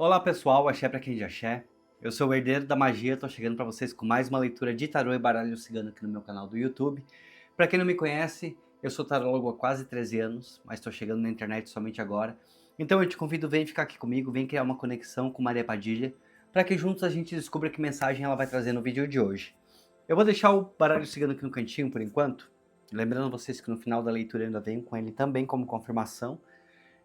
Olá pessoal, axé pra quem de axé. Eu sou o herdeiro da magia, tô chegando pra vocês com mais uma leitura de tarô e baralho cigano aqui no meu canal do YouTube. Pra quem não me conhece, eu sou tarólogo há quase 13 anos, mas tô chegando na internet somente agora. Então eu te convido, vem ficar aqui comigo, vem criar uma conexão com Maria Padilha, pra que juntos a gente descubra que mensagem ela vai trazer no vídeo de hoje. Eu vou deixar o baralho cigano aqui no cantinho por enquanto, lembrando vocês que no final da leitura eu ainda venho com ele também como confirmação.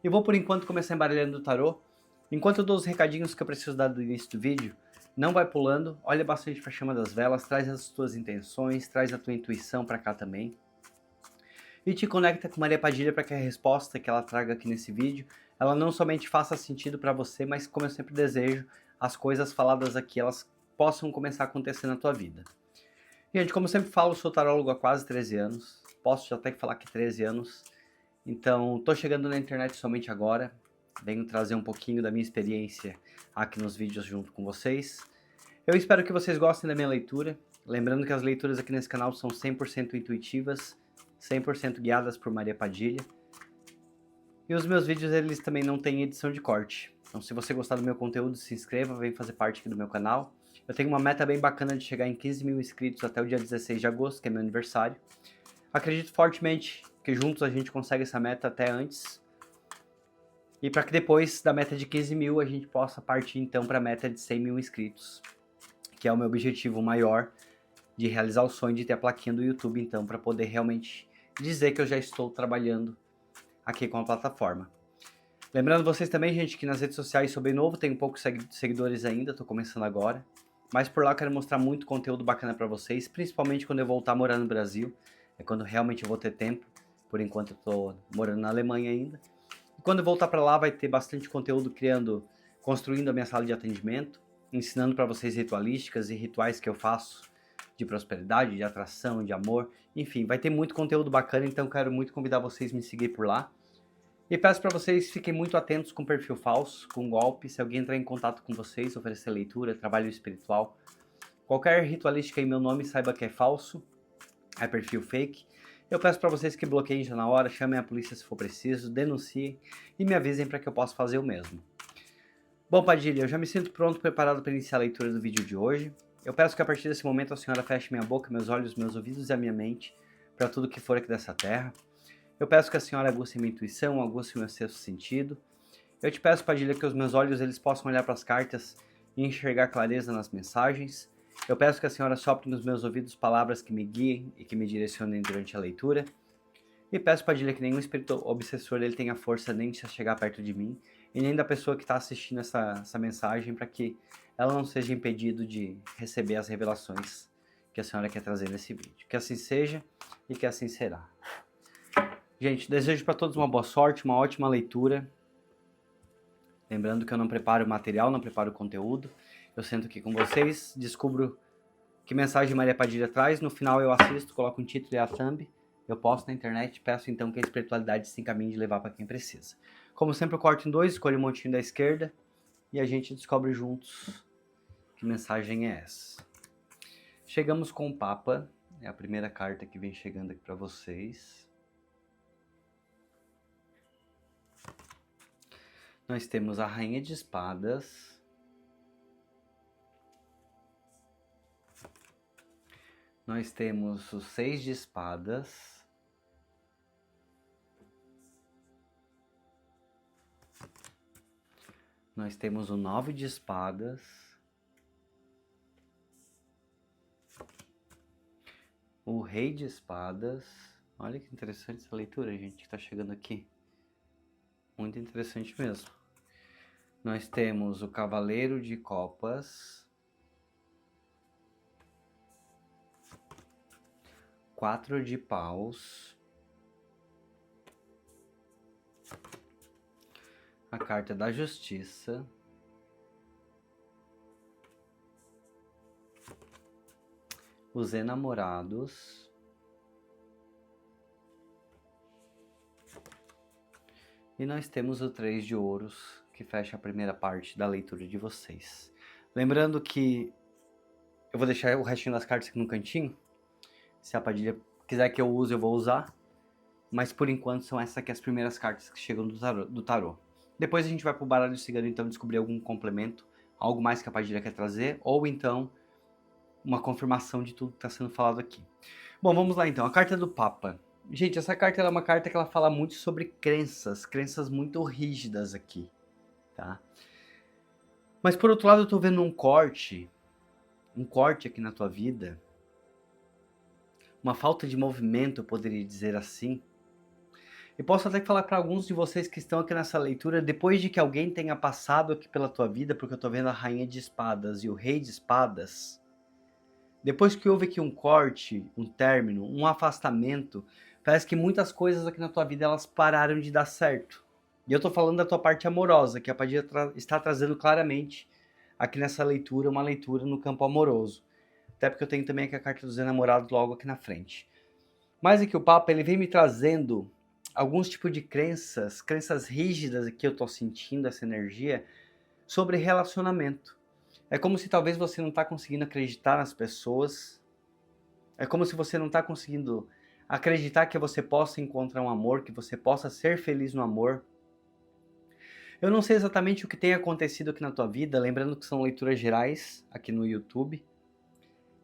E vou por enquanto começar embaralhando o tarô. Enquanto eu dou os recadinhos que eu preciso dar do início do vídeo, não vai pulando, olha bastante para a chama das velas, traz as tuas intenções, traz a tua intuição para cá também. E te conecta com Maria Padilha para que a resposta que ela traga aqui nesse vídeo, ela não somente faça sentido para você, mas como eu sempre desejo, as coisas faladas aqui, elas possam começar a acontecer na tua vida. Gente, como eu sempre falo, eu sou tarólogo há quase 13 anos, posso já até falar que 13 anos, então tô chegando na internet somente agora, venho trazer um pouquinho da minha experiência aqui nos vídeos junto com vocês. Eu espero que vocês gostem da minha leitura, lembrando que as leituras aqui nesse canal são 100% intuitivas, 100% guiadas por Maria Padilha. E os meus vídeos, eles também não têm edição de corte. Então se você gostar do meu conteúdo, se inscreva, vem fazer parte aqui do meu canal. Eu tenho uma meta bem bacana de chegar em 15 mil inscritos até o dia 16 de agosto, que é meu aniversário. Acredito fortemente que juntos a gente consegue essa meta até antes. E para que depois da meta de 15 mil a gente possa partir então para a meta de 100 mil inscritos, que é o meu objetivo maior de realizar o sonho de ter a plaquinha do YouTube então, para poder realmente dizer que eu já estou trabalhando aqui com a plataforma. Lembrando vocês também, gente, que nas redes sociais sou bem novo, tenho poucos seguidores ainda, estou começando agora, mas por lá eu quero mostrar muito conteúdo bacana para vocês, principalmente quando eu voltar a morar no Brasil, é quando realmente eu vou ter tempo, por enquanto eu estou morando na Alemanha ainda. Quando eu voltar para lá vai ter bastante conteúdo construindo a minha sala de atendimento, ensinando para vocês ritualísticas e rituais que eu faço de prosperidade, de atração, de amor, enfim, vai ter muito conteúdo bacana, então quero muito convidar vocês a me seguir por lá. E peço para vocês fiquem muito atentos com perfil falso, com golpe, se alguém entrar em contato com vocês, oferecer leitura, trabalho espiritual, qualquer ritualística em meu nome, saiba que é falso, é perfil fake. Eu peço para vocês que bloqueiem já na hora, chamem a polícia se for preciso, denunciem e me avisem para que eu possa fazer o mesmo. Bom, Padilha, eu já me sinto pronto, preparado para iniciar a leitura do vídeo de hoje. Eu peço que a partir desse momento a senhora feche minha boca, meus olhos, meus ouvidos e a minha mente para tudo que for aqui dessa terra. Eu peço que a senhora aguce minha intuição, aguce meu sexto sentido. Eu te peço, Padilha, que os meus olhos eles possam olhar para as cartas e enxergar clareza nas mensagens. Eu peço que a senhora sopre nos meus ouvidos palavras que me guiem e que me direcionem durante a leitura. E peço, Padilha, que nenhum espírito obsessor ele tenha força nem de chegar perto de mim e nem da pessoa que está assistindo essa mensagem, para que ela não seja impedida de receber as revelações que a senhora quer trazer nesse vídeo. Que assim seja e que assim será. Gente, desejo para todos uma boa sorte, uma ótima leitura. Lembrando que eu não preparo o material, não preparo o conteúdo. Eu sento aqui com vocês, descubro que mensagem Maria Padilha traz. No final eu assisto, coloco um título e a thumb. Eu posto na internet, peço então que a espiritualidade se encaminhe de levar para quem precisa. Como sempre eu corto em dois, escolho o montinho da esquerda e a gente descobre juntos que mensagem é essa. Chegamos com o Papa, é a primeira carta que vem chegando aqui para vocês. Nós temos a Rainha de Espadas. Nós temos o 6 de Espadas. Nós temos o 9 de Espadas. O Rei de Espadas. Olha que interessante essa leitura, gente, que tá chegando aqui. Muito interessante mesmo. Nós temos o Cavaleiro de Copas. 4 de Paus. A Carta da Justiça. Os Enamorados. E nós temos o 3 de Ouros, que fecha a primeira parte da leitura de vocês. Lembrando que eu vou deixar o restinho das cartas aqui no cantinho. Se a Padilha quiser que eu use, eu vou usar. Mas por enquanto são essas aqui as primeiras cartas que chegam do tarô. Depois a gente vai pro baralho cigano, então, descobrir algum complemento, algo mais que a Padilha quer trazer, ou então uma confirmação de tudo que está sendo falado aqui. Bom, vamos lá então. A carta do Papa. Gente, essa carta é uma carta que ela fala muito sobre crenças muito rígidas aqui, tá? Mas por outro lado eu tô vendo um corte aqui na tua vida, uma falta de movimento, eu poderia dizer assim. E posso até falar para alguns de vocês que estão aqui nessa leitura, depois de que alguém tenha passado aqui pela tua vida, porque eu tô vendo a Rainha de Espadas e o Rei de Espadas, depois que houve aqui um corte, um término, um afastamento, parece que muitas coisas aqui na tua vida elas pararam de dar certo. E eu tô falando da tua parte amorosa, que a Padilha está trazendo claramente aqui nessa leitura, uma leitura no campo amoroso. Até porque eu tenho também aqui a carta dos enamorados logo aqui na frente. Mas aqui o Papa, ele vem me trazendo alguns tipos de crenças rígidas que eu tô sentindo, essa energia, sobre relacionamento. É como se talvez você não tá conseguindo acreditar nas pessoas. É como se você não tá conseguindo acreditar que você possa encontrar um amor, que você possa ser feliz no amor. Eu não sei exatamente o que tem acontecido aqui na tua vida, lembrando que são leituras gerais aqui no YouTube.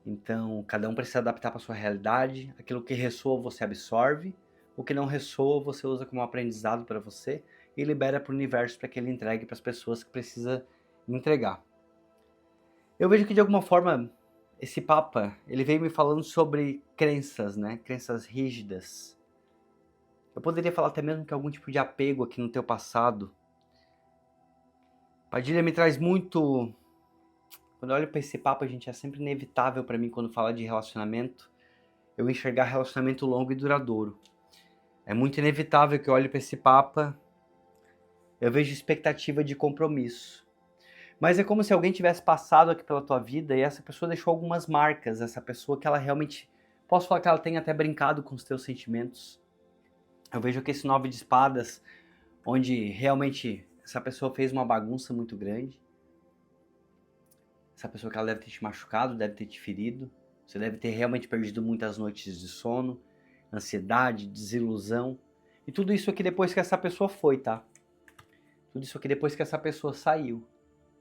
Então, cada um precisa adaptar para sua realidade. Aquilo que ressoa você absorve, o que não ressoa você usa como aprendizado para você e libera para o universo para que ele entregue para as pessoas que precisa entregar. Eu vejo que de alguma forma esse Papa, ele veio me falando sobre crenças, né? Crenças rígidas. Eu poderia falar até mesmo que algum tipo de apego aqui no teu passado. Padilha me traz muito. Quando eu olho para esse Papa, gente, é sempre inevitável para mim quando fala de relacionamento, eu enxergar relacionamento longo e duradouro. É muito inevitável que eu olhe para esse Papa, eu vejo expectativa de compromisso. Mas é como se alguém tivesse passado aqui pela tua vida e essa pessoa deixou algumas marcas, essa pessoa que ela realmente, posso falar que ela tem até brincado com os teus sentimentos. Eu vejo que esse 9 de espadas, onde realmente essa pessoa fez uma bagunça muito grande. Essa pessoa que ela deve ter te machucado, deve ter te ferido. Você deve ter realmente perdido muitas noites de sono, ansiedade, desilusão. E tudo isso aqui depois que essa pessoa foi, tá? Tudo isso aqui depois que essa pessoa saiu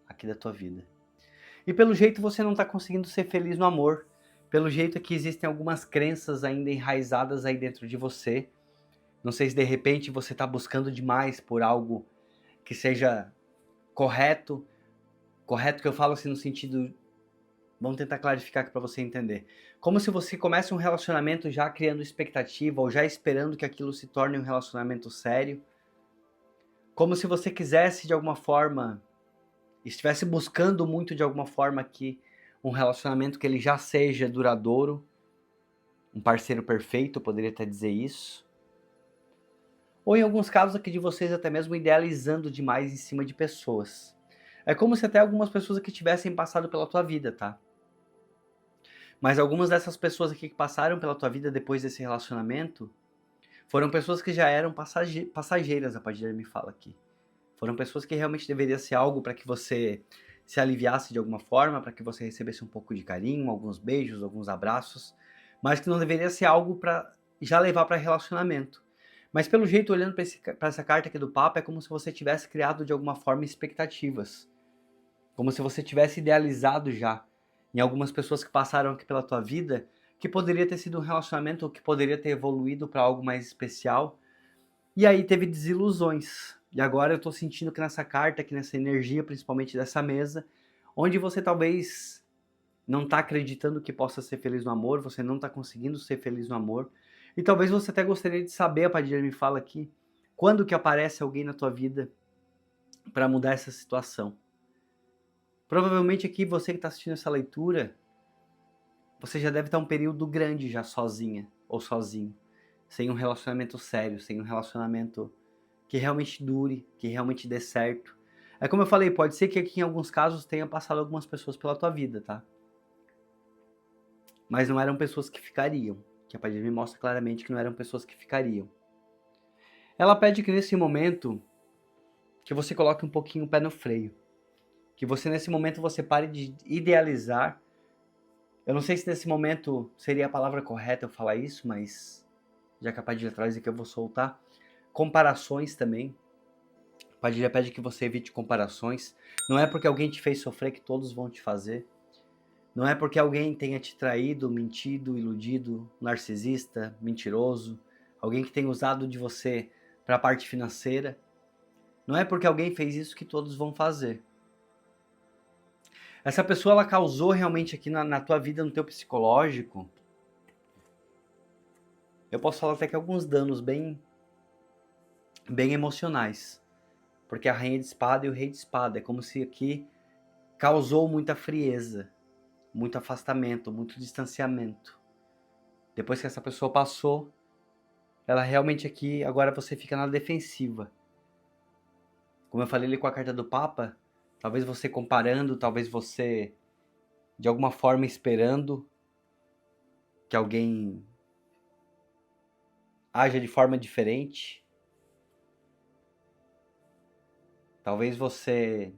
aqui da tua vida. E pelo jeito você não tá conseguindo ser feliz no amor. Pelo jeito que existem algumas crenças ainda enraizadas aí dentro de você. Não sei se de repente você tá buscando demais por algo que seja correto. Correto que eu falo assim no sentido... Vamos tentar clarificar aqui para você entender. Como se você comece um relacionamento já criando expectativa ou já esperando que aquilo se torne um relacionamento sério. Como se você quisesse de alguma forma, estivesse buscando muito de alguma forma aqui um relacionamento que ele já seja duradouro. Um parceiro perfeito, eu poderia até dizer isso. Ou em alguns casos aqui de vocês até mesmo idealizando demais em cima de pessoas. É como se até algumas pessoas aqui tivessem passado pela tua vida, tá? Mas algumas dessas pessoas aqui que passaram pela tua vida depois desse relacionamento foram pessoas que já eram passageiras, a Padilha me fala aqui. Foram pessoas que realmente deveria ser algo para que você se aliviasse de alguma forma, para que você recebesse um pouco de carinho, alguns beijos, alguns abraços, mas que não deveria ser algo para já levar para relacionamento. Mas pelo jeito, olhando para essa carta aqui do Papa, é como se você tivesse criado de alguma forma expectativas. Como se você tivesse idealizado já em algumas pessoas que passaram aqui pela tua vida, que poderia ter sido um relacionamento ou que poderia ter evoluído para algo mais especial. E aí teve desilusões. E agora eu tô sentindo que nessa carta, que nessa energia, principalmente dessa mesa, onde você talvez não tá acreditando que possa ser feliz no amor, você não tá conseguindo ser feliz no amor. E talvez você até gostaria de saber, a Padilha me fala aqui, quando que aparece alguém na tua vida para mudar essa situação. Provavelmente aqui você que está assistindo essa leitura, você já deve estar um período grande já sozinha ou sozinho, sem um relacionamento sério, sem um relacionamento que realmente dure, que realmente dê certo. É como eu falei, pode ser que aqui em alguns casos tenha passado algumas pessoas pela tua vida, tá? Mas não eram pessoas que ficariam, que a Padilha me mostra claramente que não eram pessoas que ficariam. Ela pede que nesse momento, que você coloque um pouquinho o pé no freio. Que você nesse momento você pare de idealizar. Eu não sei se nesse momento seria a palavra correta eu falar isso, mas já que a Padilha traz aqui eu vou soltar. Comparações também. Padilha pede que você evite comparações. Não é porque alguém te fez sofrer que todos vão te fazer. Não é porque alguém tenha te traído, mentido, iludido, narcisista, mentiroso, alguém que tenha usado de você para a parte financeira. Não é porque alguém fez isso que todos vão fazer. Essa pessoa, ela causou realmente aqui na tua vida, no teu psicológico, eu posso falar até que alguns danos bem emocionais. Porque a rainha de espada e o rei de espada, é como se aqui causou muita frieza, muito afastamento, muito distanciamento. Depois que essa pessoa passou, ela realmente aqui, agora você fica na defensiva. Como eu falei ali com a carta do Papa, talvez você comparando, talvez você de alguma forma esperando que alguém haja de forma diferente. Talvez você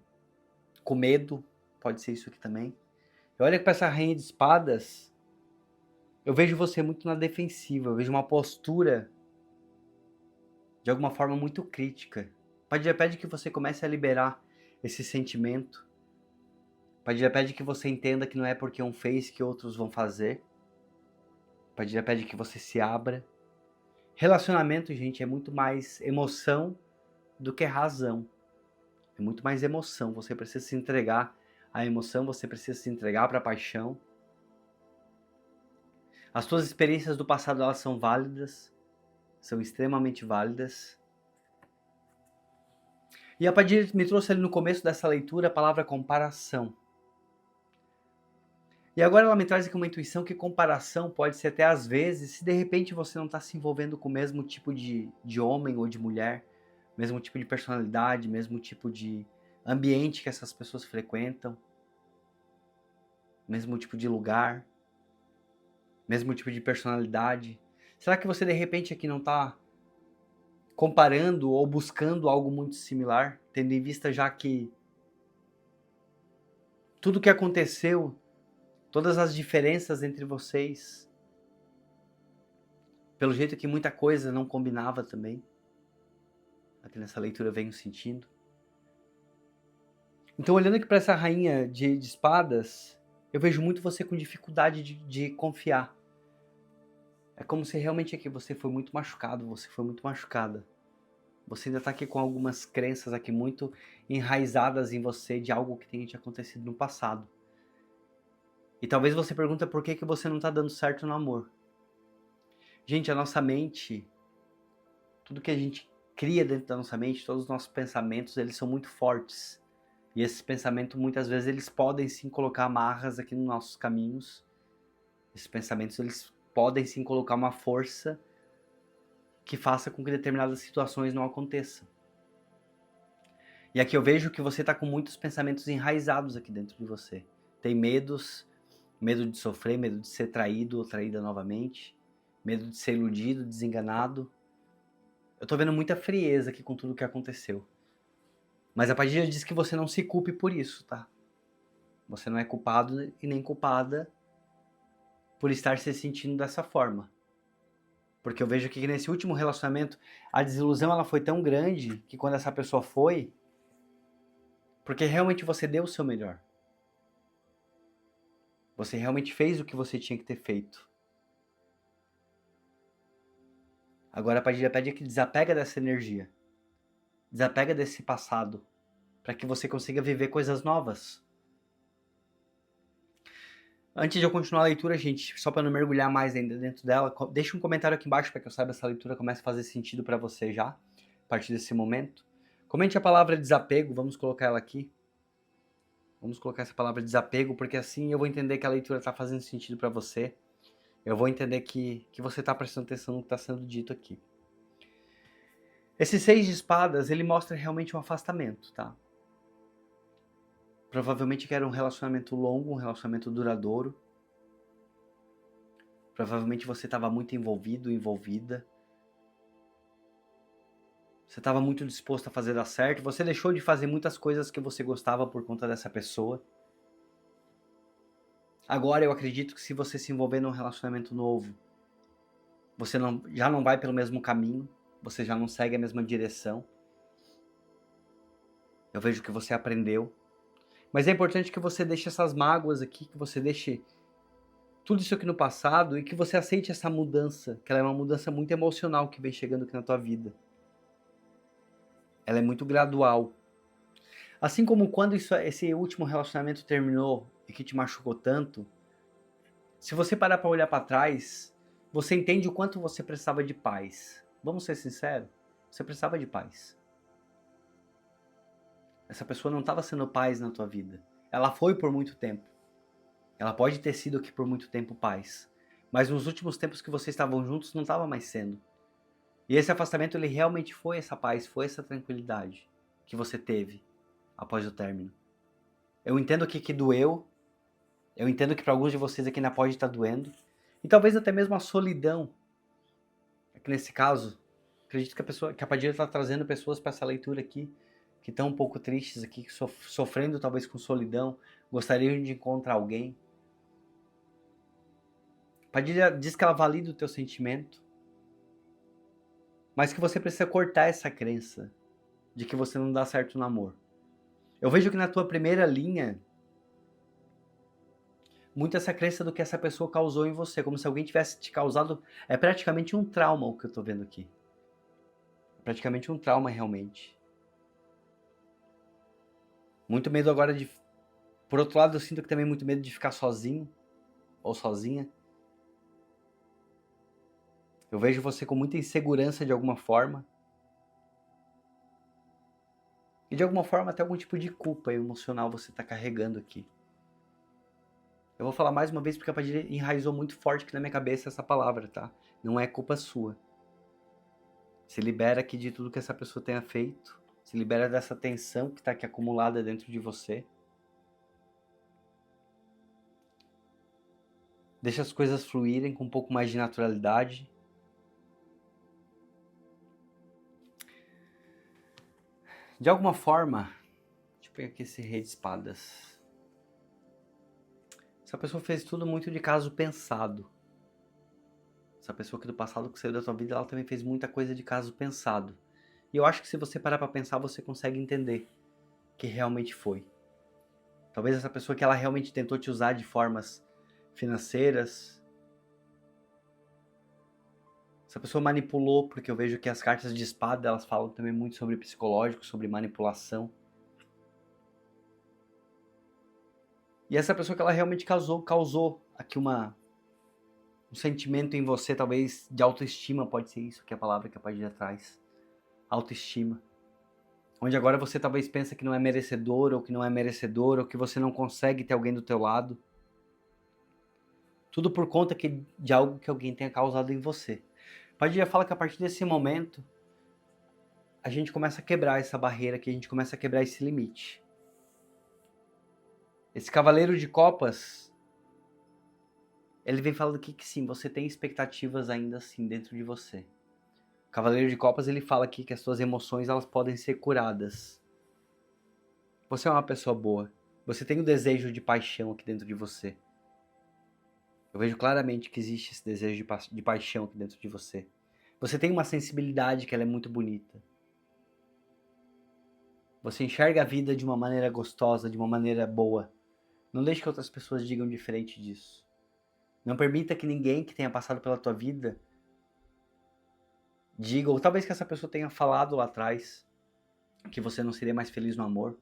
com medo, pode ser isso aqui também. E olha que para essa rainha de espadas, eu vejo você muito na defensiva, eu vejo uma postura de alguma forma muito crítica. Padilha pede que você comece a liberar esse sentimento. Padilha pede que você entenda que não é porque um fez que outros vão fazer. Padilha pede que você se abra. Relacionamento, gente, é muito mais emoção do que razão. É muito mais emoção. Você precisa se entregar à emoção, você precisa se entregar para a paixão. As suas experiências do passado, elas são válidas, são extremamente válidas. E a Padilha me trouxe ali no começo dessa leitura a palavra comparação. E agora ela me traz aqui uma intuição que comparação pode ser até às vezes, se de repente você não está se envolvendo com o mesmo tipo de homem ou de mulher, mesmo tipo de personalidade, mesmo tipo de ambiente que essas pessoas frequentam, mesmo tipo de lugar, mesmo tipo de personalidade. Será que você de repente aqui não está comparando ou buscando algo muito similar, tendo em vista já que tudo que aconteceu, todas as diferenças entre vocês, pelo jeito que muita coisa não combinava também. Aqui nessa leitura eu venho sentindo. Então, olhando aqui para essa rainha de espadas, eu vejo muito você com dificuldade de confiar. É como se realmente aqui você foi muito machucado, você foi muito machucada. Você ainda está aqui com algumas crenças aqui muito enraizadas em você de algo que tenha te acontecido no passado. E talvez você pergunta por que você não está dando certo no amor. Gente, a nossa mente, tudo que a gente cria dentro da nossa mente, todos os nossos pensamentos, eles são muito fortes. E esses pensamentos, muitas vezes, eles podem sim colocar amarras aqui nos nossos caminhos. Esses pensamentos, eles podem sim colocar uma força que faça com que determinadas situações não aconteçam. E aqui eu vejo que você está com muitos pensamentos enraizados aqui dentro de você. Tem medos, medo de sofrer, medo de ser traído ou traída novamente, medo de ser iludido, desenganado. Eu tô vendo muita frieza aqui com tudo que aconteceu. Mas a Padilha diz que você não se culpe por isso, tá? Você não é culpado e nem culpada por estar se sentindo dessa forma. Porque eu vejo que nesse último relacionamento, a desilusão ela foi tão grande que quando essa pessoa foi, porque realmente você deu o seu melhor. Você realmente fez o que você tinha que ter feito. Agora a Padilha pede que desapega dessa energia. Desapega desse passado. Para que você consiga viver coisas novas. Antes de eu continuar a leitura, gente, só para não mergulhar mais ainda dentro dela, deixa um comentário aqui embaixo para que eu saiba se essa leitura começa a fazer sentido para você já, a partir desse momento. Comente a palavra desapego, vamos colocar ela aqui. Vamos colocar essa palavra desapego, porque assim eu vou entender que a leitura está fazendo sentido para você. Eu vou entender que você está prestando atenção no que está sendo dito aqui. Esse 6 de espadas, ele mostra realmente um afastamento, tá? Provavelmente que era um relacionamento longo, um relacionamento duradouro. Provavelmente você estava muito envolvido, envolvida. Você estava muito disposto a fazer dar certo. Você deixou de fazer muitas coisas que você gostava por conta dessa pessoa. Agora eu acredito que se você se envolver num relacionamento novo, você já não vai pelo mesmo caminho. Você já não segue a mesma direção. Eu vejo que você aprendeu. Mas é importante que você deixe essas mágoas aqui, que você deixe tudo isso aqui no passado e que você aceite essa mudança, que ela é uma mudança muito emocional que vem chegando aqui na tua vida. Ela é muito gradual. Assim como quando esse último relacionamento terminou e que te machucou tanto, se você parar para olhar para trás, você entende o quanto você precisava de paz. Vamos ser sinceros? Você precisava de paz. Essa pessoa não estava sendo paz na tua vida. Ela foi por muito tempo. Ela pode ter sido aqui por muito tempo paz. Mas nos últimos tempos que vocês estavam juntos, não estava mais sendo. E esse afastamento, ele realmente foi essa paz, foi essa tranquilidade que você teve após o término. Eu entendo que doeu. Eu entendo que para alguns de vocês aqui ainda pode estar doendo. E talvez até mesmo a solidão. É que nesse caso, acredito que a Padilha está trazendo pessoas para essa leitura aqui que estão um pouco tristes aqui, sofrendo talvez com solidão, gostariam de encontrar alguém. Padilha diz que ela valida o teu sentimento, mas que você precisa cortar essa crença de que você não dá certo no amor. Eu vejo que na tua primeira linha, muito essa crença do que essa pessoa causou em você, como se alguém tivesse te causado, é praticamente um trauma o que eu tô vendo aqui. É praticamente um trauma realmente. Muito medo agora de... Por outro lado, eu sinto que também muito medo de ficar sozinho ou sozinha. Eu vejo você com muita insegurança de alguma forma. E de alguma forma até algum tipo de culpa emocional você está carregando aqui. Eu vou falar mais uma vez porque a Padilha enraizou muito forte aqui na minha cabeça essa palavra, tá? Não é culpa sua. Se libera aqui de tudo que essa pessoa tenha feito. Se libera dessa tensão que está aqui acumulada dentro de você. Deixa as coisas fluírem com um pouco mais de naturalidade. De alguma forma, deixa eu pegar aqui esse rei de espadas. Essa pessoa fez tudo muito de caso pensado. Essa pessoa aqui do passado que saiu da tua vida, ela também fez muita coisa de caso pensado. E eu acho que se você parar pra pensar, você consegue entender que realmente foi. Talvez essa pessoa que ela realmente tentou te usar de formas financeiras. Essa pessoa manipulou, porque eu vejo que as cartas de espada, elas falam também muito sobre psicológico, sobre manipulação. E essa pessoa que ela realmente causou aqui um sentimento em você, talvez de autoestima, pode ser isso que é a palavra que a Padilha traz. Autoestima. Onde agora você talvez pensa que não é merecedor, ou que não é merecedor, ou que você não consegue ter alguém do teu lado. Tudo por conta de algo que alguém tenha causado em você. Padilha fala que a partir desse momento, a gente começa a quebrar essa barreira, que a gente começa a quebrar esse limite. Esse cavaleiro de copas, ele vem falando aqui que sim, você tem expectativas ainda assim dentro de você. O cavaleiro de copas, ele fala aqui que as suas emoções, elas podem ser curadas. Você é uma pessoa boa. Você tem o desejo de paixão aqui dentro de você. Eu vejo claramente que existe esse desejo de paixão aqui dentro de você. Você tem uma sensibilidade que ela é muito bonita. Você enxerga a vida de uma maneira gostosa, de uma maneira boa. Não deixe que outras pessoas digam diferente disso. Não permita que ninguém que tenha passado pela tua vida diga, ou talvez que essa pessoa tenha falado lá atrás que você não seria mais feliz no amor.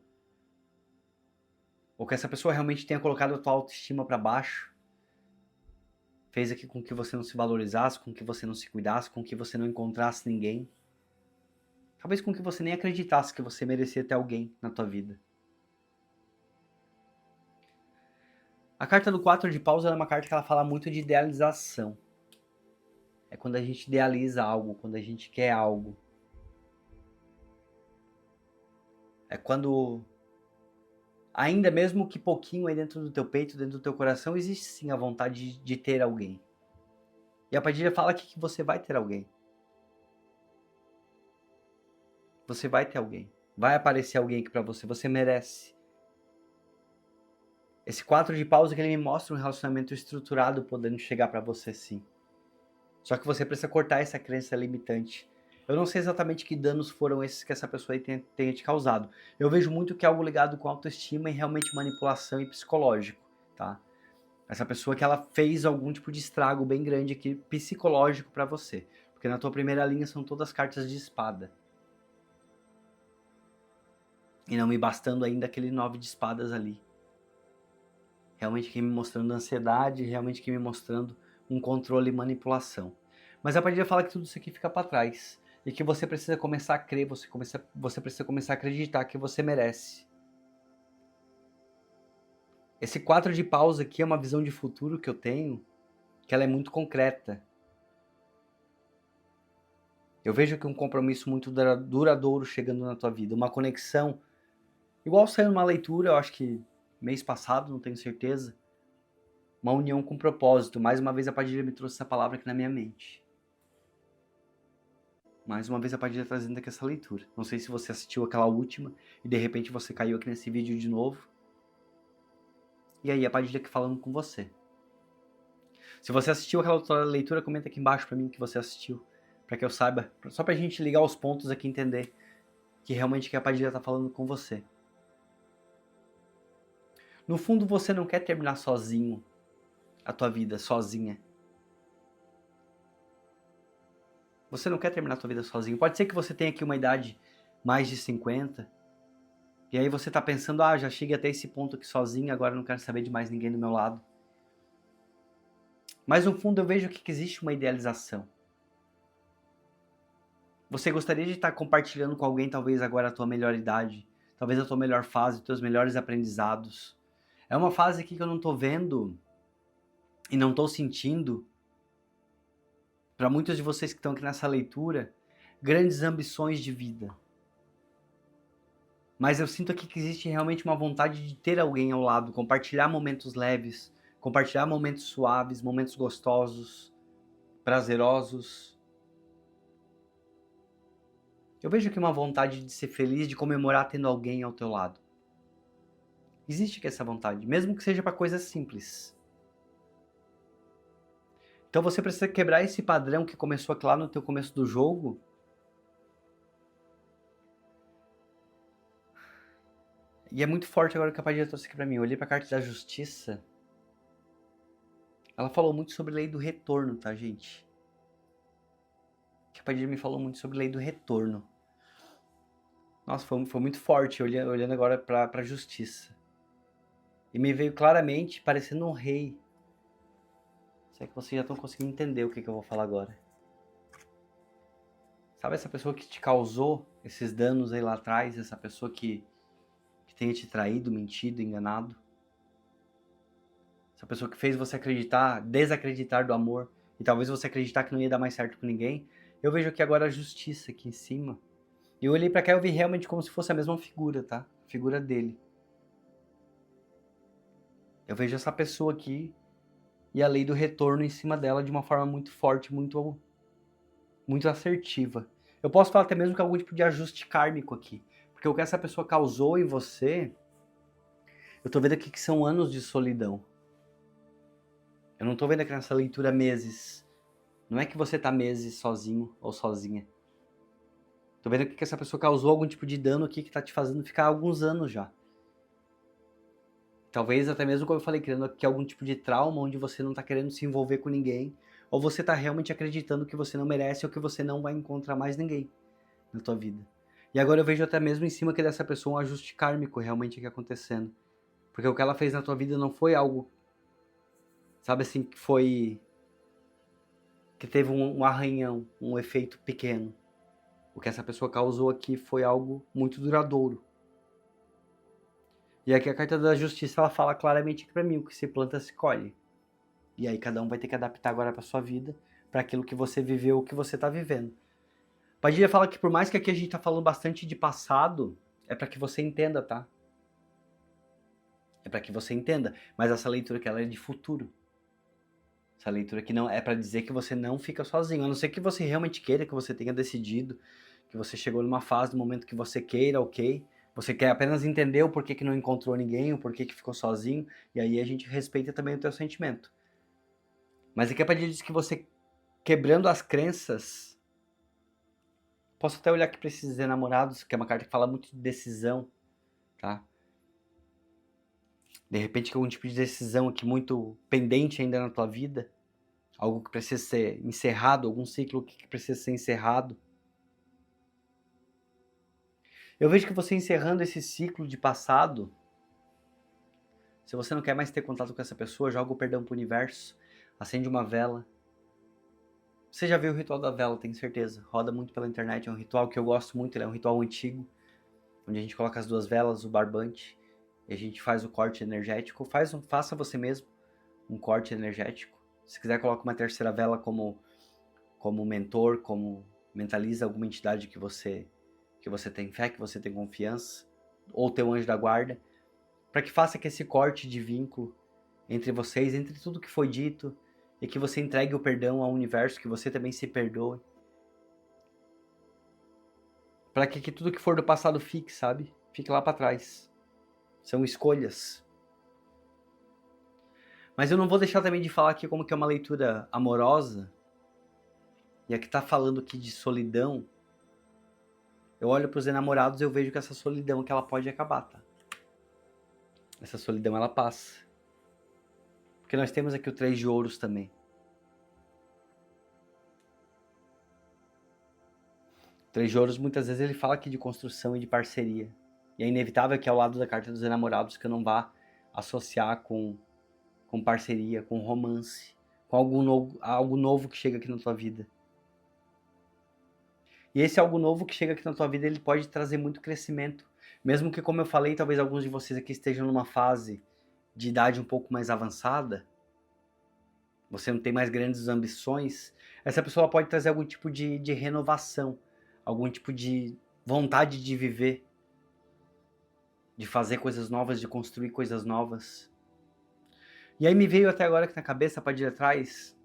Ou que essa pessoa realmente tenha colocado a tua autoestima para baixo. Fez aqui com que você não se valorizasse, com que você não se cuidasse, com que você não encontrasse ninguém. Talvez com que você nem acreditasse que você merecia ter alguém na tua vida. A carta do 4 de paus é uma carta que ela fala muito de idealização. É quando a gente idealiza algo, quando a gente quer algo. É quando, ainda mesmo que pouquinho aí dentro do teu peito, dentro do teu coração, existe sim a vontade de ter alguém. E a Padilha fala aqui que você vai ter alguém. Você vai ter alguém. Vai aparecer alguém aqui pra você. Você merece. Esse 4 de paus é que ele me mostra um relacionamento estruturado podendo chegar pra você sim. Só que você precisa cortar essa crença limitante Eu não sei exatamente que danos foram esses que essa pessoa aí tenha te causado. Eu vejo muito que é algo ligado com autoestima e realmente manipulação e psicológico, tá? Essa pessoa que ela fez algum tipo de estrago bem grande aqui, psicológico pra você. Porque na tua primeira linha são todas cartas de espada. E não me bastando ainda aquele 9 de espadas ali. Realmente aqui me mostrando ansiedade, realmente aqui me mostrando um controle e manipulação. Mas a partir de falar que tudo isso aqui fica pra trás. E que você precisa começar a crer, você precisa começar a acreditar que você merece. Esse 4 de paus aqui é uma visão de futuro que eu tenho, que ela é muito concreta. Eu vejo que um compromisso muito duradouro chegando na tua vida, uma conexão, igual saiu numa leitura, eu acho que mês passado, não tenho certeza, uma união com propósito. Mais uma vez a Padilha me trouxe essa palavra aqui na minha mente. Mais uma vez a Padilha trazendo aqui essa leitura. Não sei se você assistiu aquela última e de repente você caiu aqui nesse vídeo de novo. E aí a Padilha aqui falando com você. Se você assistiu aquela outra leitura, comenta aqui embaixo pra mim que você assistiu, pra que eu saiba, só pra gente ligar os pontos aqui e entender que realmente que a Padilha tá falando com você. No fundo você não quer terminar sozinho a tua vida, sozinha. Você não quer terminar a tua vida sozinho. Pode ser que você tenha aqui uma idade mais de 50, e aí você tá pensando, já cheguei até esse ponto aqui sozinho, agora não quero saber de mais ninguém do meu lado. Mas no fundo eu vejo que existe uma idealização. Você gostaria de estar compartilhando com alguém talvez agora a tua melhor idade, talvez a tua melhor fase, os teus melhores aprendizados. É uma fase aqui que eu não tô vendo e não tô sentindo, para muitos de vocês que estão aqui nessa leitura, grandes ambições de vida. Mas eu sinto aqui que existe realmente uma vontade de ter alguém ao lado, compartilhar momentos leves, compartilhar momentos suaves, momentos gostosos, prazerosos. Eu vejo aqui uma vontade de ser feliz, de comemorar tendo alguém ao teu lado. Existe aqui essa vontade, mesmo que seja para coisas simples. Então você precisa quebrar esse padrão que começou aqui lá no teu começo do jogo. E é muito forte agora o que a Padilha trouxe aqui pra mim. Eu olhei pra carta da justiça. Ela falou muito sobre lei do retorno, tá, gente? Que a Padilha me falou muito sobre lei do retorno. Nossa, foi muito forte olhando agora pra justiça. E me veio claramente parecendo um rei. Será que vocês já estão conseguindo entender o que eu vou falar agora? Sabe essa pessoa que te causou esses danos aí lá atrás? Essa pessoa que tenha te traído, mentido, enganado? Essa pessoa que fez você acreditar, desacreditar do amor, e talvez você acreditar que não ia dar mais certo com ninguém. Eu vejo aqui agora a justiça aqui em cima. E eu olhei pra cá e eu vi realmente como se fosse a mesma figura, tá? A figura dele. Eu vejo essa pessoa aqui e a lei do retorno em cima dela de uma forma muito forte, muito assertiva. Eu posso falar até mesmo que é algum tipo de ajuste kármico aqui. Porque o que essa pessoa causou em você, eu tô vendo aqui que são anos de solidão. Eu não tô vendo aqui nessa leitura meses. Não é que você tá meses sozinho ou sozinha. Tô vendo aqui que essa pessoa causou algum tipo de dano aqui que tá te fazendo ficar alguns anos já. Talvez até mesmo, como eu falei, criando aqui algum tipo de trauma onde você não tá querendo se envolver com ninguém. Ou você tá realmente acreditando que você não merece ou que você não vai encontrar mais ninguém na tua vida. E agora eu vejo até mesmo em cima que dessa pessoa um ajuste kármico realmente aqui acontecendo. Porque o que ela fez na tua vida não foi algo, sabe assim, que foi... que teve um arranhão, um efeito pequeno. O que essa pessoa causou aqui foi algo muito duradouro. E aqui a carta da justiça, ela fala claramente aqui pra mim, o que se planta se colhe. E aí cada um vai ter que adaptar agora pra sua vida, para aquilo que você viveu, o que você tá vivendo. Padilha fala que por mais que aqui a gente tá falando bastante de passado, é para que você entenda, tá? É para que você entenda. Mas essa leitura aqui, ela é de futuro. Essa leitura aqui não é para dizer que você não fica sozinho. A não ser que você realmente queira, que você tenha decidido, que você chegou numa fase, no momento que você queira, ok? Você quer apenas entender o porquê que não encontrou ninguém, o porquê que ficou sozinho, e aí a gente respeita também o teu sentimento. Mas aqui a Padilha diz que você, quebrando as crenças, Posso até olhar aqui para esses enamorados, que é uma carta que fala muito de decisão, tá? De repente, algum tipo de decisão aqui muito pendente ainda na tua vida. Algo que precisa ser encerrado, algum ciclo que precisa ser encerrado. Eu vejo que você encerrando esse ciclo de passado, se você não quer mais ter contato com essa pessoa, joga o perdão pro universo, acende uma vela. Você já viu o ritual da vela, tenho certeza. Roda muito pela internet, é um ritual que eu gosto muito, ele é um ritual antigo, onde a gente coloca as duas velas, o barbante, e a gente faz o corte energético. Faça você mesmo um corte energético. Se quiser, coloca uma terceira vela como mentor, como mentaliza alguma entidade que você tem fé, que você tem confiança, ou teu anjo da guarda, para que faça que esse corte de vínculo entre vocês, entre tudo que foi dito, e que você entregue o perdão ao universo, que você também se perdoe. Para que tudo que for do passado fique, sabe? Fique lá para trás. São escolhas. Mas eu não vou deixar também de falar aqui como que é uma leitura amorosa, e a que tá falando aqui de solidão. Eu olho pros enamorados e eu vejo que essa solidão que ela pode acabar, tá? Essa solidão ela passa. Porque nós temos aqui o 3 de ouros também. O 3 de ouros muitas vezes ele fala aqui de construção e de parceria. E é inevitável que ao lado da carta dos enamorados que eu não vá associar com parceria, com romance, com algo novo que chega aqui na tua vida. E esse algo novo que chega aqui na tua vida, ele pode trazer muito crescimento. Mesmo que, como eu falei, talvez alguns de vocês aqui estejam numa fase de idade um pouco mais avançada, você não tem mais grandes ambições, essa pessoa pode trazer algum tipo de renovação, algum tipo de vontade de viver, de fazer coisas novas, de construir coisas novas. E aí me veio até agora aqui na cabeça, para ir atrás,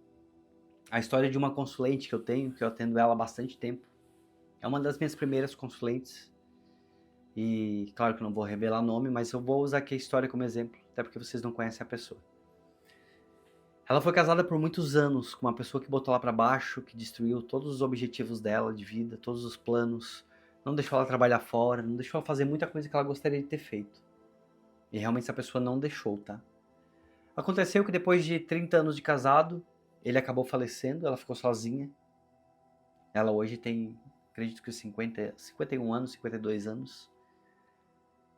a história de uma consulente que eu tenho, que eu atendo ela há bastante tempo. É uma das minhas primeiras consulentes. E claro que eu não vou revelar nome, mas eu vou usar aqui a história como exemplo, até porque vocês não conhecem a pessoa. Ela foi casada por muitos anos com uma pessoa que botou ela para baixo, que destruiu todos os objetivos dela de vida, todos os planos, não deixou ela trabalhar fora, não deixou ela fazer muita coisa que ela gostaria de ter feito. E realmente essa pessoa não deixou, tá? Aconteceu que depois de 30 anos de casado, ele acabou falecendo, ela ficou sozinha. Ela hoje tem, acredito que 51 anos, 52 anos.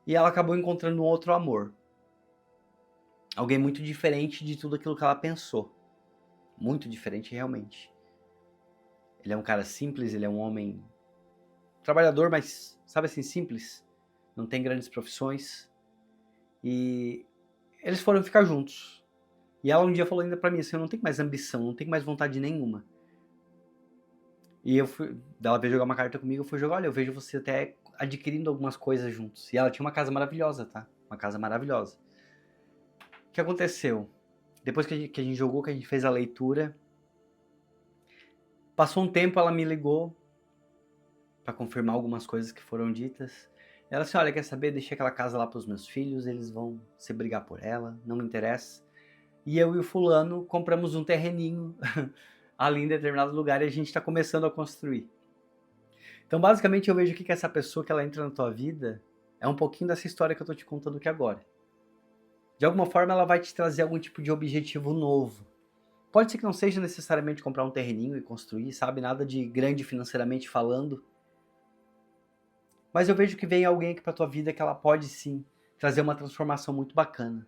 E ela acabou encontrando um outro amor. Alguém muito diferente de tudo aquilo que ela pensou. Muito diferente, realmente. Ele é um cara simples, ele é um homem trabalhador, mas, sabe assim, simples. Não tem grandes profissões. E eles foram ficar juntos. E ela um dia falou ainda pra mim assim, eu não tenho mais ambição, não tenho mais vontade nenhuma. E eu fui, ela veio jogar uma carta comigo, eu fui jogar, olha, eu vejo você até adquirindo algumas coisas juntos. E ela tinha uma casa maravilhosa, tá? Uma casa maravilhosa. O que aconteceu? Depois que a gente jogou, que a gente fez a leitura, passou um tempo, ela me ligou pra confirmar algumas coisas que foram ditas. Ela disse, olha, quer saber? Deixei aquela casa lá pros meus filhos, eles vão se brigar por ela, não me interessa. E eu e o fulano compramos um terreninho ali em determinado lugar e a gente tá começando a construir. Então, basicamente, eu vejo aqui que essa pessoa que ela entra na tua vida é um pouquinho dessa história que eu tô te contando aqui agora. De alguma forma, ela vai te trazer algum tipo de objetivo novo. Pode ser que não seja necessariamente comprar um terreninho e construir, sabe? Nada de grande financeiramente falando. Mas eu vejo que vem alguém aqui pra tua vida que ela pode, sim, trazer uma transformação muito bacana.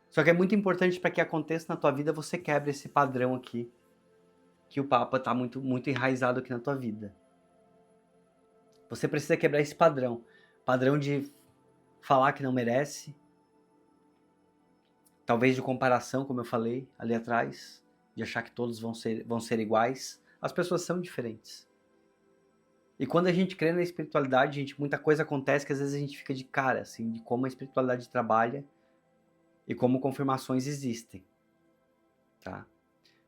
Só que é muito importante para que aconteça na tua vida, você quebre esse padrão aqui, que o Papa tá muito, muito enraizado aqui na tua vida. Você precisa quebrar esse padrão. Padrão de falar que não merece. Talvez de comparação, como eu falei ali atrás. De achar que todos vão ser iguais. As pessoas são diferentes. E quando a gente crê na espiritualidade, gente, muita coisa acontece que às vezes a gente fica de cara, assim, de como a espiritualidade trabalha e como confirmações existem, tá?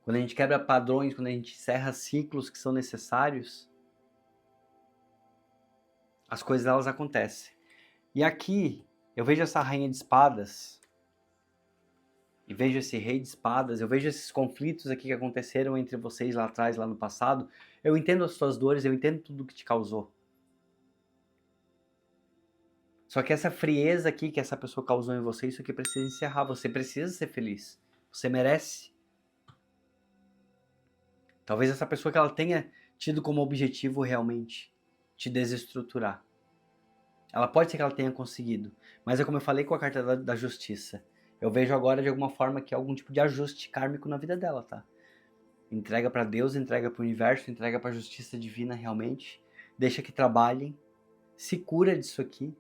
Quando a gente quebra padrões, quando a gente encerra ciclos que são necessários, as coisas elas acontecem. E aqui, eu vejo essa rainha de espadas, e vejo esse rei de espadas, eu vejo esses conflitos aqui que aconteceram entre vocês lá atrás, lá no passado, eu entendo as suas dores, eu entendo tudo que te causou. Só que essa frieza aqui que essa pessoa causou em você, isso aqui precisa encerrar. Você precisa ser feliz. Você merece. Talvez essa pessoa que ela tenha tido como objetivo realmente te desestruturar. Ela pode ser que ela tenha conseguido, mas é como eu falei com a carta da justiça. Eu vejo agora de alguma forma que é algum tipo de ajuste kármico na vida dela, tá? Entrega pra Deus, entrega pro universo, entrega pra justiça divina realmente. Deixa que trabalhem. Se cura disso aqui.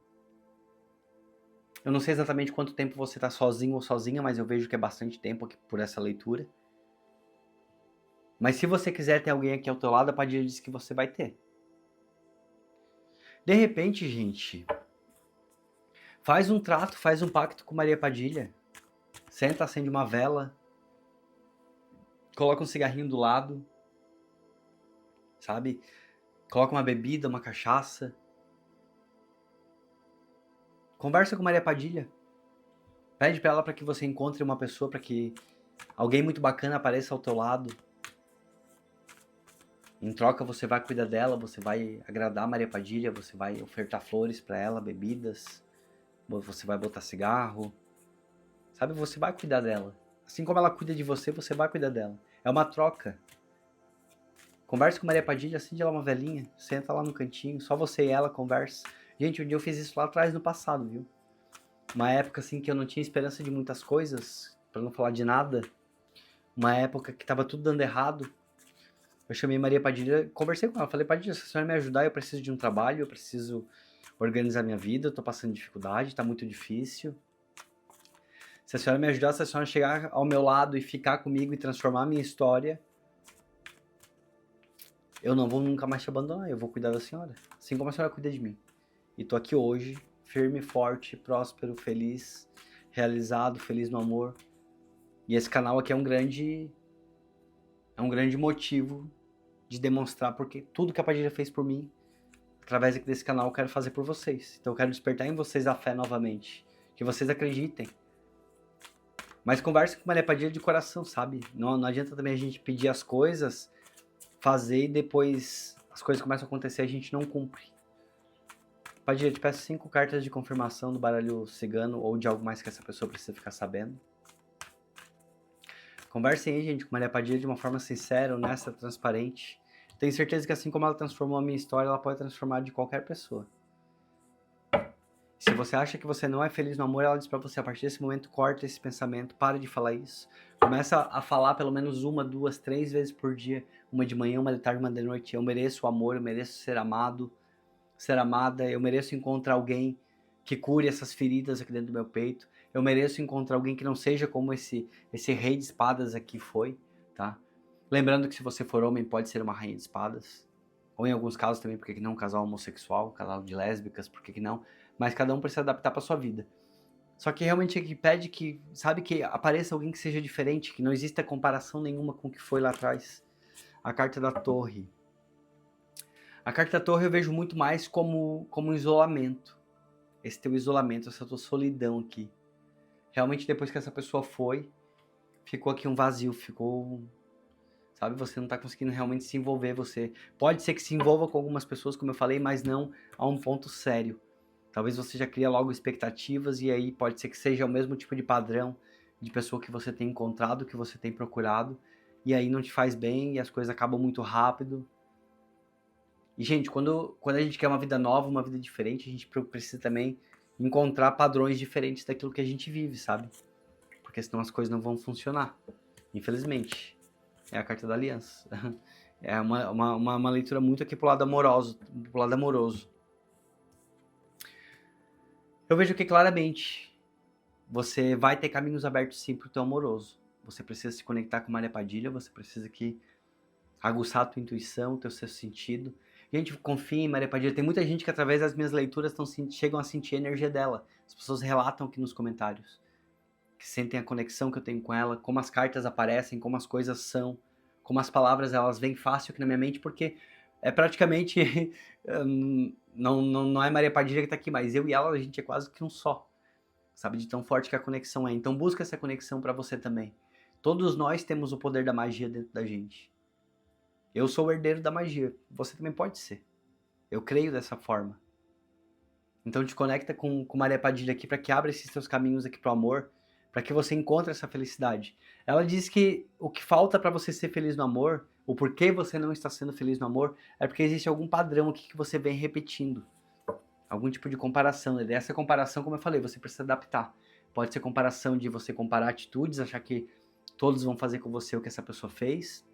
Eu não sei exatamente quanto tempo você tá sozinho ou sozinha, mas eu vejo que é bastante tempo aqui por essa leitura. Mas se você quiser ter alguém aqui ao teu lado, a Padilha diz que você vai ter. De repente, gente, faz um trato, faz um pacto com Maria Padilha. Senta, acende uma vela, coloca um cigarrinho do lado, sabe? Coloca uma bebida, uma cachaça. Conversa com Maria Padilha. Pede pra ela para que você encontre uma pessoa, para que alguém muito bacana apareça ao teu lado. Em troca você vai cuidar dela, você vai agradar a Maria Padilha, você vai ofertar flores para ela, bebidas, você vai botar cigarro, sabe? Você vai cuidar dela. Assim como ela cuida de você, você vai cuidar dela. É uma troca. Conversa com Maria Padilha, acende ela uma velhinha, senta lá no cantinho, só você e ela conversa. Gente, um dia eu fiz isso lá atrás no passado, viu? Uma época assim que eu não tinha esperança de muitas coisas, para não falar de nada. Uma época que tava tudo dando errado. Eu chamei Maria Padilha, conversei com ela, falei: Padilha, se a senhora me ajudar, eu preciso de um trabalho, eu preciso organizar minha vida, eu tô passando dificuldade, tá muito difícil. Se a senhora me ajudar, se a senhora chegar ao meu lado e ficar comigo e transformar a minha história, eu não vou nunca mais te abandonar, eu vou cuidar da senhora, assim como a senhora cuida de mim. E tô aqui hoje, firme, forte, próspero, feliz, realizado, feliz no amor. E esse canal aqui é um grande motivo de demonstrar porque tudo que a Padilha fez por mim, através aqui desse canal, eu quero fazer por vocês. Então eu quero despertar em vocês a fé novamente, que vocês acreditem. Mas converse com Maria Padilha de coração, sabe? Não adianta também a gente pedir as coisas, fazer e depois as coisas começam a acontecer e a gente não cumpre. Padilha, eu te peço 5 cartas de confirmação do baralho cigano ou de algo mais que essa pessoa precisa ficar sabendo. Conversem aí, gente, com Maria Padilha de uma forma sincera, honesta, transparente. Tenho certeza que assim como ela transformou a minha história, ela pode transformar de qualquer pessoa. Se você acha que você não é feliz no amor, ela diz pra você, a partir desse momento, corta esse pensamento, para de falar isso. Começa a falar pelo menos 1, 2, 3 vezes por dia. Uma de manhã, uma de tarde, uma de noite. Eu mereço o amor, eu mereço ser amado, ser amada. Eu mereço encontrar alguém que cure essas feridas aqui dentro do meu peito. Eu mereço encontrar alguém que não seja como esse rei de espadas aqui foi, tá? Lembrando que se você for homem, pode ser uma rainha de espadas. Ou em alguns casos também, por que não? Um casal homossexual, um casal de lésbicas, por que não? Mas cada um precisa adaptar para sua vida. Só que realmente aqui pede que, sabe, que apareça alguém que seja diferente, que não exista comparação nenhuma com o que foi lá atrás. A carta da torre. A carta da torre eu vejo muito mais como um isolamento. Esse teu isolamento, essa tua solidão aqui. Realmente depois que essa pessoa foi, ficou aqui um vazio, ficou... Sabe, você não tá conseguindo realmente se envolver, você... Pode ser que se envolva com algumas pessoas, como eu falei, mas não a um ponto sério. Talvez você já cria logo expectativas e aí pode ser que seja o mesmo tipo de padrão de pessoa que você tem encontrado, que você tem procurado, e aí não te faz bem e as coisas acabam muito rápido. E, gente, quando a gente quer uma vida nova, uma vida diferente, a gente precisa também encontrar padrões diferentes daquilo que a gente vive, sabe? Porque senão as coisas não vão funcionar, infelizmente. É a carta da aliança. É uma leitura muito aqui pro lado amoroso, Eu vejo que claramente você vai ter caminhos abertos sim pro teu amoroso. Você precisa se conectar com Maria Padilha, você precisa que aguçar a tua intuição, o teu sexto sentido. Gente, confia em Maria Padilha. Tem muita gente que através das minhas leituras chegam a sentir a energia dela. As pessoas relatam aqui nos comentários. Que sentem a conexão que eu tenho com ela, como as cartas aparecem, como as coisas são, como as palavras elas vêm fácil aqui na minha mente, porque é praticamente... não é Maria Padilha que tá aqui, mas eu e ela, a gente é quase que um só. Sabe, de tão forte que a conexão é. Então busca essa conexão pra você também. Todos nós temos o poder da magia dentro da gente. Eu sou o herdeiro da magia. Você também pode ser. Eu creio dessa forma. Então te conecta com Maria Padilha aqui para que abra esses seus caminhos aqui pro amor, para que você encontre essa felicidade. Ela diz que o que falta para você ser feliz no amor, o porquê você não está sendo feliz no amor, é porque existe algum padrão aqui que você vem repetindo. Algum tipo de comparação. E essa comparação, como eu falei, você precisa adaptar. Pode ser comparação de você comparar atitudes, achar que todos vão fazer com você o que essa pessoa fez.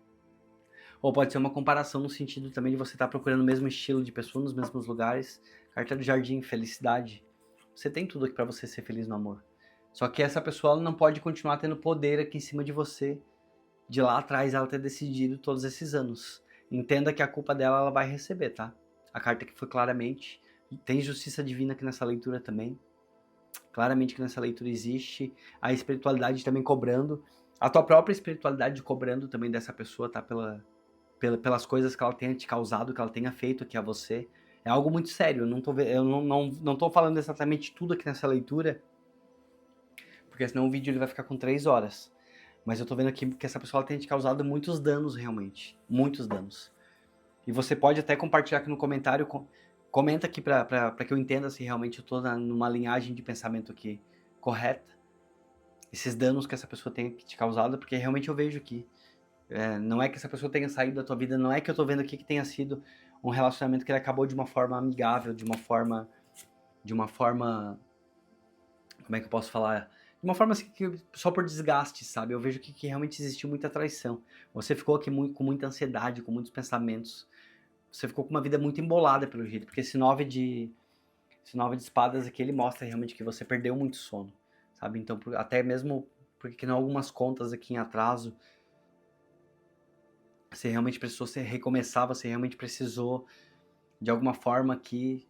Ou pode ser uma comparação no sentido também de você estar procurando o mesmo estilo de pessoa nos mesmos lugares. Carta do Jardim, felicidade. Você tem tudo aqui para você ser feliz no amor. Só que essa pessoa ela não pode continuar tendo poder aqui em cima de você, de lá atrás ela ter decidido todos esses anos. Entenda que a culpa dela ela vai receber, tá? A carta que foi claramente. Tem justiça divina aqui nessa leitura também. Claramente que nessa leitura existe a espiritualidade também cobrando. A tua própria espiritualidade cobrando também dessa pessoa, tá? Pelas coisas que ela tenha te causado, que ela tenha feito aqui a você. É algo muito sério. Eu não tô falando exatamente tudo aqui nessa leitura, porque senão o vídeo ele vai ficar com 3 horas. Mas eu tô vendo aqui que essa pessoa ela tem te causado muitos danos realmente. Muitos danos. E você pode até compartilhar aqui no comentário. Comenta aqui pra que eu entenda se realmente eu tô numa linhagem de pensamento aqui correta. Esses danos que essa pessoa tem te causado, porque realmente eu vejo aqui. Não é que essa pessoa tenha saído da tua vida, não é que eu tô vendo aqui que tenha sido um relacionamento que ele acabou de uma forma amigável, de uma forma, como é que eu posso falar? De uma forma assim, que só por desgaste, sabe? Eu vejo que realmente existiu muita traição. Você ficou aqui com muita ansiedade, com muitos pensamentos. Você ficou com uma vida muito embolada pelo jeito, porque esse 9 de espadas aqui, ele mostra realmente que você perdeu muito sono, sabe? Então, até mesmo porque não algumas contas aqui em atraso, você realmente precisou se recomeçar, você realmente precisou, de alguma forma aqui,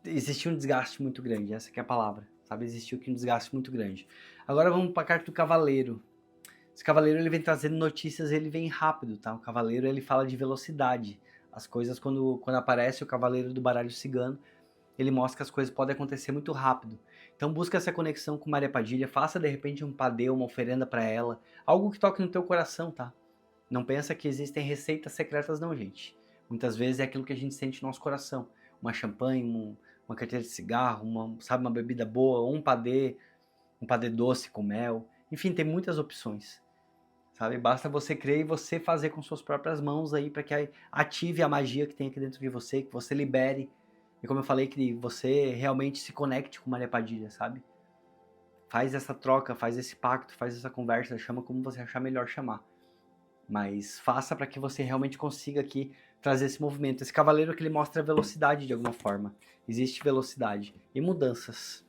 existiu um desgaste muito grande, essa que é a palavra, sabe? Existiu aqui um desgaste muito grande. Agora vamos para a carta do Cavaleiro. Esse Cavaleiro, ele vem trazendo notícias, ele vem rápido, tá? O Cavaleiro, ele fala de velocidade. As coisas, quando aparece o Cavaleiro do baralho cigano, ele mostra que as coisas podem acontecer muito rápido. Então busca essa conexão com Maria Padilha, faça de repente um padê, uma oferenda para ela, algo que toque no teu coração, tá? Não pensa que existem receitas secretas não, gente. Muitas vezes é aquilo que a gente sente no nosso coração. Uma champanhe, uma carteira de cigarro, uma bebida boa, ou um padê doce com mel. Enfim, tem muitas opções, sabe? Basta você crer e você fazer com suas próprias mãos aí para que ative a magia que tem aqui dentro de você, que você libere. E como eu falei, que você realmente se conecte com Maria Padilha, sabe? Faz essa troca, faz esse pacto, faz essa conversa, chama como você achar melhor chamar. Mas faça para que você realmente consiga aqui trazer esse movimento. Esse cavaleiro que ele mostra velocidade de alguma forma. Existe velocidade e mudanças.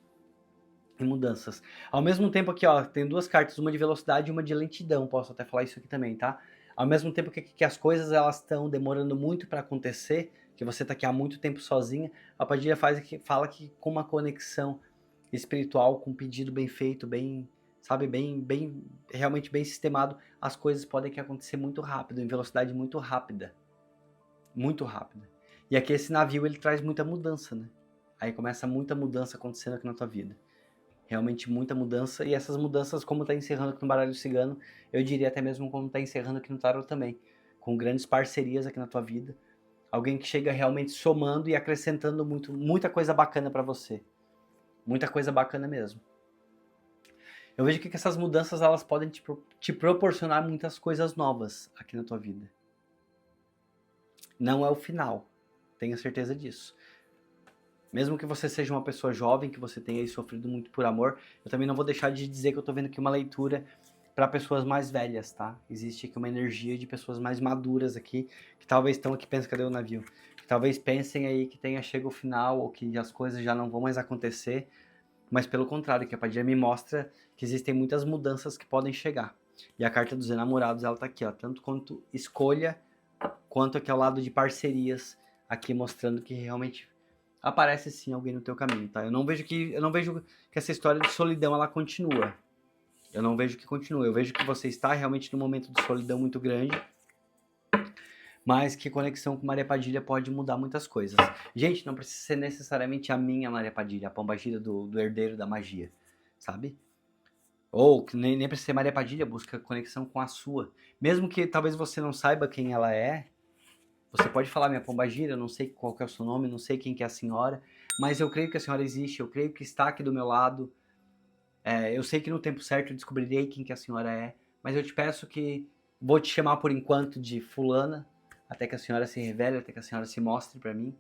E mudanças. Ao mesmo tempo aqui, ó, tem 2 cartas, uma de velocidade e uma de lentidão. Posso até falar isso aqui também, tá? Ao mesmo tempo que as coisas elas estão demorando muito para acontecer, que você tá aqui há muito tempo sozinha, a Padilha fala que com uma conexão espiritual, com um pedido bem feito, bem, sabe, realmente bem sistemado, as coisas podem acontecer muito rápido, em velocidade muito rápida. Muito rápida. E aqui esse navio, ele traz muita mudança, né? Aí começa muita mudança acontecendo aqui na tua vida. Realmente muita mudança, e essas mudanças, como tá encerrando aqui no baralho cigano, eu diria até mesmo como tá encerrando aqui no tarot também, com grandes parcerias aqui na tua vida, alguém que chega realmente somando e acrescentando muita coisa bacana para você, muita coisa bacana mesmo. Eu vejo que essas mudanças elas podem te proporcionar muitas coisas novas aqui na tua vida. Não é o final, tenha certeza disso. Mesmo que você seja uma pessoa jovem, que você tenha sofrido muito por amor, eu também não vou deixar de dizer que eu tô vendo aqui uma leitura para pessoas mais velhas, tá? Existe aqui uma energia de pessoas mais maduras aqui, que talvez estão aqui, pensam, cadê o navio? Que talvez pensem aí que chega o final, ou que as coisas já não vão mais acontecer, mas pelo contrário, que a Padilha me mostra que existem muitas mudanças que podem chegar. E a carta dos enamorados, ela tá aqui, ó, tanto quanto escolha, quanto aqui ao lado de parcerias, aqui mostrando que realmente aparece sim alguém no teu caminho, tá? Eu não vejo que essa história de solidão ela continua. Eu não vejo que continua. Eu vejo que você está realmente num momento de solidão muito grande, mas que conexão com Maria Padilha pode mudar muitas coisas. Gente, não precisa ser necessariamente a minha Maria Padilha, a pombagira do herdeiro da magia, sabe? Ou que nem precisa ser Maria Padilha, busca conexão com a sua. Mesmo que talvez você não saiba quem ela é, você pode falar minha pombagira, eu não sei qual que é o seu nome, não sei quem que é a senhora, mas eu creio que a senhora existe, eu creio que está aqui do meu lado. Eu sei que no tempo certo eu descobrirei quem que a senhora é, mas eu te peço que vou te chamar por enquanto de fulana, até que a senhora se revele, até que a senhora se mostre para mim.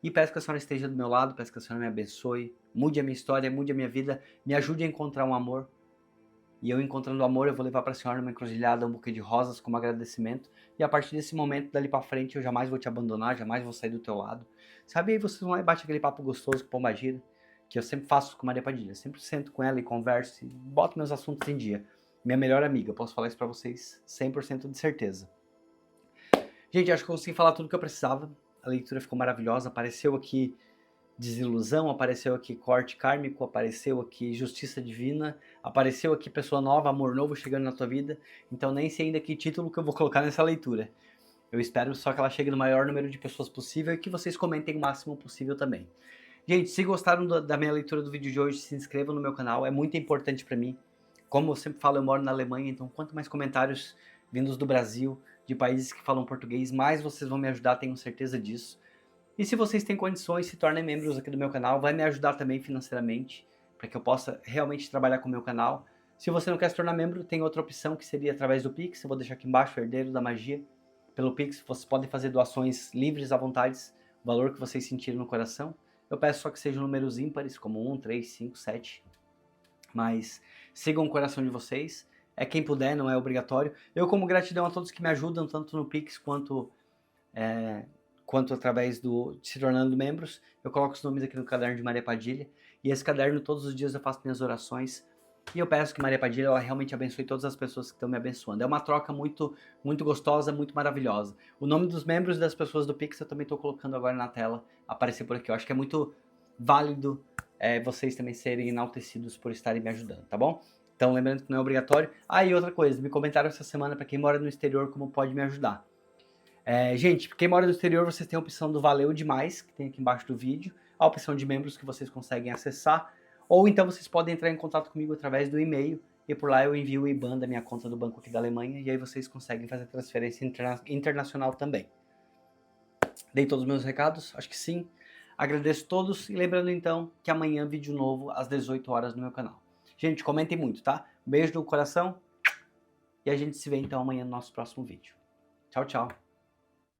E peço que a senhora esteja do meu lado, peço que a senhora me abençoe, mude a minha história, mude a minha vida, me ajude a encontrar um amor. E eu encontrando o amor, eu vou levar para a senhora numa encruzilhada um buquê de rosas como agradecimento. E a partir desse momento, dali para frente, eu jamais vou te abandonar, jamais vou sair do teu lado. Sabe, aí vocês vão lá e bate aquele papo gostoso com pombagira, que eu sempre faço com Maria Padilha. Eu sempre sento com ela e converso e boto meus assuntos em dia. Minha melhor amiga, eu posso falar isso para vocês 100% de certeza. Gente, acho que eu consegui falar tudo o que eu precisava. A leitura ficou maravilhosa. Apareceu aqui desilusão, apareceu aqui corte kármico, apareceu aqui justiça divina, apareceu aqui pessoa nova, amor novo chegando na tua vida. Então nem sei ainda que título que eu vou colocar nessa leitura. Eu espero só que ela chegue no maior número de pessoas possível e que vocês comentem o máximo possível também. Gente, se gostaram da minha leitura do vídeo de hoje, se inscrevam no meu canal, é muito importante para mim. Como eu sempre falo, eu moro na Alemanha, então quanto mais comentários vindos do Brasil, de países que falam português, mais vocês vão me ajudar, tenho certeza disso. E se vocês têm condições, se tornem membros aqui do meu canal, vai me ajudar também financeiramente, para que eu possa realmente trabalhar com o meu canal. Se você não quer se tornar membro, tem outra opção que seria através do Pix, eu vou deixar aqui embaixo, Herdeiro da Magia. Pelo Pix, vocês podem fazer doações livres à vontade, o valor que vocês sentirem no coração. Eu peço só que sejam números ímpares, como 1, 3, 5, 7. Mas sigam o coração de vocês. É quem puder, não é obrigatório. Eu, como gratidão a todos que me ajudam, tanto no Pix quanto através do se tornando membros, eu coloco os nomes aqui no caderno de Maria Padilha. E esse caderno, todos os dias eu faço minhas orações. E eu peço que Maria Padilha ela realmente abençoe todas as pessoas que estão me abençoando. É uma troca muito, muito gostosa, muito maravilhosa. O nome dos membros e das pessoas do Pix eu também estou colocando agora na tela, aparecer por aqui. Eu acho que é muito válido vocês também serem enaltecidos por estarem me ajudando, tá bom? Então, lembrando que não é obrigatório. Ah, e outra coisa, me comentaram essa semana para quem mora no exterior como pode me ajudar. Gente, quem mora no exterior, vocês têm a opção do Valeu Demais, que tem aqui embaixo do vídeo, a opção de membros que vocês conseguem acessar, ou então vocês podem entrar em contato comigo através do e-mail, e por lá eu envio o IBAN da minha conta do banco aqui da Alemanha, e aí vocês conseguem fazer transferência internacional também. Dei todos os meus recados? Acho que sim. Agradeço todos, e lembrando então que amanhã vídeo novo às 18 horas no meu canal. Gente, comentem muito, tá? Um beijo no coração, e a gente se vê então amanhã no nosso próximo vídeo. Tchau, tchau.